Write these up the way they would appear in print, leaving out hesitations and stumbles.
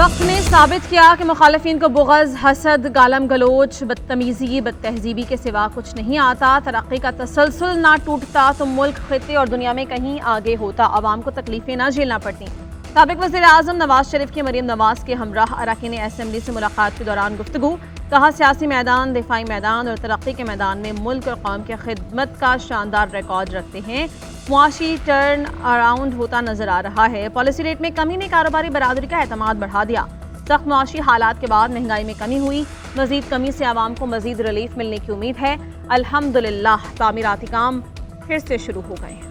वक्त ने साबित किया कि मुखालिफिन को बुग़ज़, हसद, गालम गलोच, बदतमीज़ी, बदतहजीबी के सिवा कुछ नहीं आता। तरक्की का तसलसल ना टूटता तो मुल्क, खित्ते और दुनिया में कहीं आगे होता, आवाम को तकलीफें ना झेलना पड़ती। साबिक़ वज़ीर आज़म नवाज शरीफ की मरीम नवाज के हमराह अरकान असम्बली से मुलाकात के दौरान गुफ्तगू। कहा, सियासी मैदान, दिफाई मैदान और तरक्की के मैदान में मुल्क और कौम की खिदमत का शानदार रिकॉर्ड रखते हैं। मुआशी टर्न अराउंड होता नजर आ रहा है। पॉलिसी रेट में कमी ने कारोबारी बरादरी का एतमाद बढ़ा दिया। सख्त मुआशी हालात के बाद महंगाई में कमी हुई। मजीद कमी से आवाम को मजीद रिलीफ मिलने की उम्मीद है। अल्हम्दुलिल्लाह तामीराती काम फिर से शुरू हो गए हैं।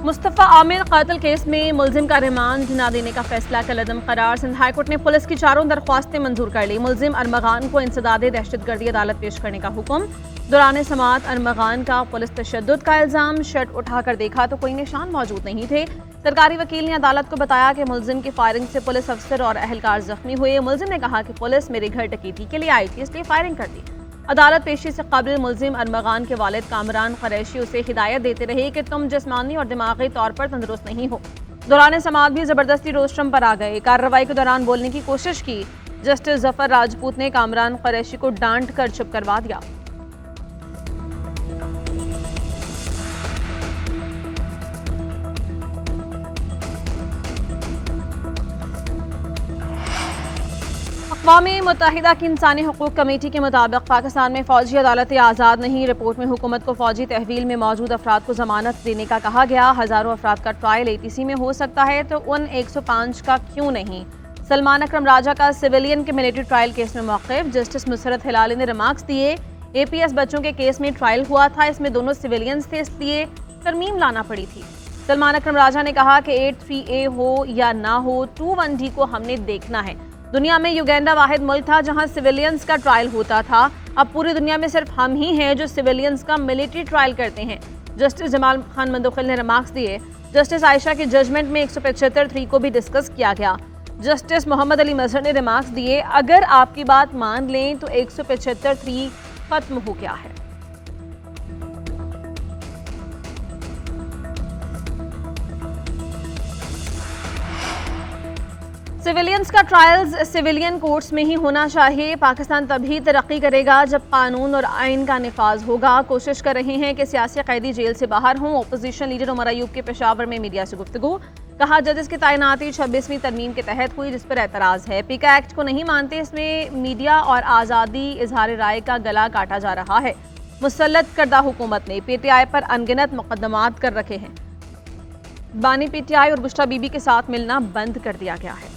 मुस्तफ़ा आमिर कत्ल केस में मुलजिम का रिमांड न देने का फैसला कलअदम करार। सिंध हाई कोर्ट ने पुलिस की चारों दरख्वास्तें मंजूर कर ली। मुलजिम अरमगान को इंसदाद दहशतगर्दी अदालत पेश करने का हुक्म। दौरान समाअत अरमगान का पुलिस तशद्दुद का इल्जाम। शर्ट उठाकर देखा तो कोई निशान मौजूद नहीं थे। सरकारी वकील ने अदालत को बताया कि मुलजिम की फायरिंग से पुलिस अफसर और अहलकार जख्मी हुए। मुलजिम ने कहा कि पुलिस मेरे घर डकैती के लिए आई थी, इसलिए फायरिंग कर दी। अदालत पेशी से कबल मुलजिम अरमगान के वालिद कामरान कुरैशी उसे हिदायत देते रहे कि तुम जिस्मानी और दिमागी तौर पर तंदुरुस्त नहीं हो। दौरान समाअत भी जबरदस्ती रोस्ट्रम पर आ गए। कार्रवाई के दौरान बोलने की कोशिश की। जस्टिस जफर राजपूत ने कामरान कुरैशी को डांट कर चुप करवा दिया। अक़वाम मुत्तहिदा की इंसानी हकूक़ कमेटी के मुताबिक पाकिस्तान में फ़ौजी अदालतें आज़ाद नहीं। रिपोर्ट में हुकूमत को फ़ौजी तहवील में मौजूद अफराद को ज़मानत देने का कहा गया। हज़ारों अफराद का ट्रायल ATC में हो सकता है तो उन 105 का क्यों नहीं। सलमान अकरम राजा का सिविलियन के मिलिट्री ट्रायल केस में मौक़िफ़। जस्टिस नुसरत हिलाली ने रिमार्क्स दिए। APS बच्चों के केस में ट्रायल हुआ था, इसमें दोनों सिविलियंस थे, इसलिए तरमीम लाना पड़ी थी। सलमान अकरम राजा ने कहा कि 83A हो या ना हो, 21D को हमने देखना है। दुनिया में युगांडा वाहिद मुल्क था जहां सिविलियंस का ट्रायल होता था। अब पूरी दुनिया में सिर्फ हम ही हैं जो सिविलियंस का मिलिट्री ट्रायल करते हैं। जस्टिस जमाल खान मंदोखिल ने रिमार्क्स दिए। जस्टिस आयशा की जजमेंट में 175(3) को भी डिस्कस किया गया। जस्टिस मोहम्मद अली मजहर ने रिमार्क्स दिए, अगर आपकी बात मान लें तो 175(3) खत्म हो गया है। सिविलियंस का ट्रायल्स सिविलियन कोर्ट्स में ही होना चाहिए। पाकिस्तान तभी तरक्की करेगा जब कानून और आइन का निफाज होगा। कोशिश कर रहे हैं कि सियासी कैदी जेल से बाहर हों। अपोजिशन लीडर उमर अयूब के पेशावर में मीडिया से गुफ्तगू। कहा, जजेस की तैनाती 26वीं तरमीम के तहत हुई, जिस पर एतराज़ है। पीका एक्ट को नहीं मानते, इसमें मीडिया और आज़ादी इजहार राय का गला काटा जा रहा है। मुसल्लत करदा हुकूमत ने PTI पर अनगिनत मुकदमात कर रखे हैं। बानी PTI और गुश्ता बीबी के साथ मिलना बंद कर दिया गया है।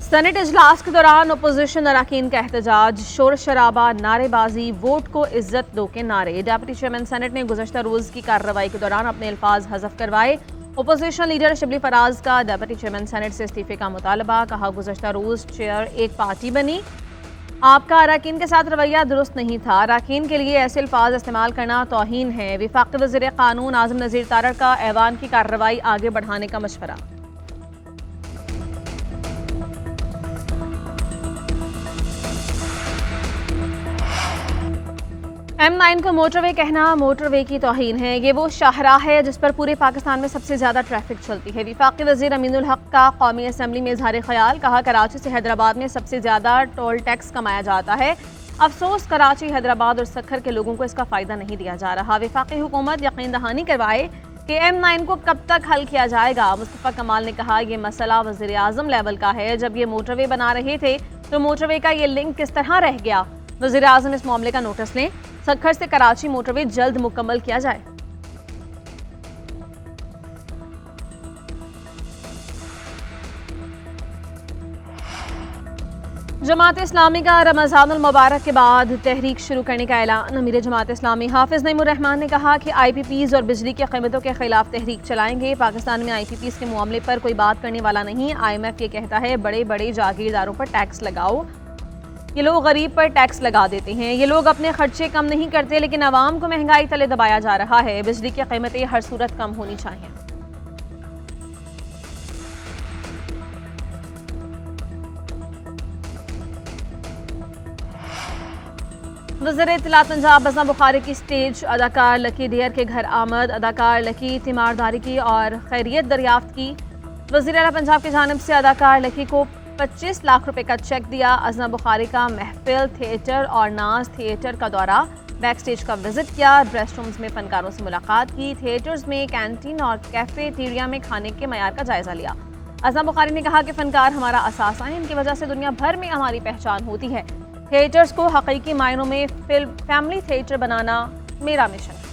सेनेट इजलास के दौरान अपोजिशन अरकान का एहतजाज, शोर शराबा, नारेबाजी, वोट को इज्जत दो के नारे। डिप्टी चेयरमैन सेनेट ने गुज़श्ता रोज़ की कार्रवाई के दौरान अपने अल्फाज हज़फ करवाए। अपोजिशन लीडर शिबली फराज का डिप्टी चेयरमैन सेनेट से इस्तीफे का मुतालबा। कहा, गुज़श्ता रोज़ चेयर एक पार्टी बनी, आपका अरकान के साथ रवैया दुरुस्त नहीं था। अरकान के लिए ऐसे अल्फाज इस्तेमाल करना तौहीन है। वफाकी वज़ीर क़ानून आज़म नज़ीर तारड़ का ऐवान की कार्रवाई आगे बढ़ाने का मशवरा। M9 को मोटरवे कहना मोटरवे की तौहीन है। ये वो शाहराह है जिस पर पूरे पाकिस्तान में सबसे ज़्यादा ट्रैफिक चलती है। वफाकी वज़ीर अमीनुल हक का कौमी असम्बली में इजहार ख्याल। कहा, कराची से हैदराबाद में सबसे ज़्यादा टोल टैक्स कमाया जाता है। अफसोस कराची, हैदराबाद और सक्खर के लोगों को इसका फ़ायदा नहीं दिया जा रहा। वफाकी हुकूमत यकीन दहानी करवाए कि M9 को कब तक हल किया जाएगा। मुस्तफ़ा कमाल ने कहा, यह मसला वज़ीर आज़म लेवल का है। जब ये मोटरवे बना रहे थे तो मोटरवे का ये लिंक किस तरह रह गया। वज़ीर आज़म इस मामले का नोटिस लें। सक्खर से कराची मोटरवे जल्द मुकम्मल किया जाए। जमात इस्लामी का रमज़ानुल मुबारक के बाद तहरीक शुरू करने का ऐलान। अमीर जमात इस्लामी हाफिज़ नईमुर रहमान ने कहा कि IPPs और बिजली की कीमतों के खिलाफ तहरीक चलाएंगे। पाकिस्तान में IPPs के मामले पर कोई बात करने वाला नहीं। IMF ये कहता है बड़े बड़े जागीरदारों पर टैक्स लगाओ, ये लोग गरीब पर टैक्स लगा देते हैं। ये लोग अपने खर्चे कम नहीं करते, लेकिन आवाम को महंगाई तले दबाया जा रहा है। बिजली की कीमतें हर सूरत कम होनी चाहिए। वज़ीर इत्तलात पंजाब अज़म बुखारी की स्टेज अदाकार लकी डियर के घर आमद, अदाकार लकी तीमारदारी की और खैरियत दरियाफ्त की। वज़ीर आला पंजाब की जानिब से अदाकार लकी को 25 लाख रुपए का चेक दिया। अज़म बुखारी का महफिल थिएटर और नाज थिएटर का दौरा, बैक स्टेज का विजिट किया, रेस्ट रूम्स में फनकारों से मुलाकात की, थिएटर्स में कैंटीन और कैफेटेरिया में खाने के मयार का जायजा लिया। अज़म बुखारी ने कहा कि फनकार हमारा असासा है, इनकी वजह से दुनिया भर में हमारी पहचान होती है। थिएटर्स को हकीकी मायनों में फिल्म फैमिली थिएटर बनाना मेरा मिशन है।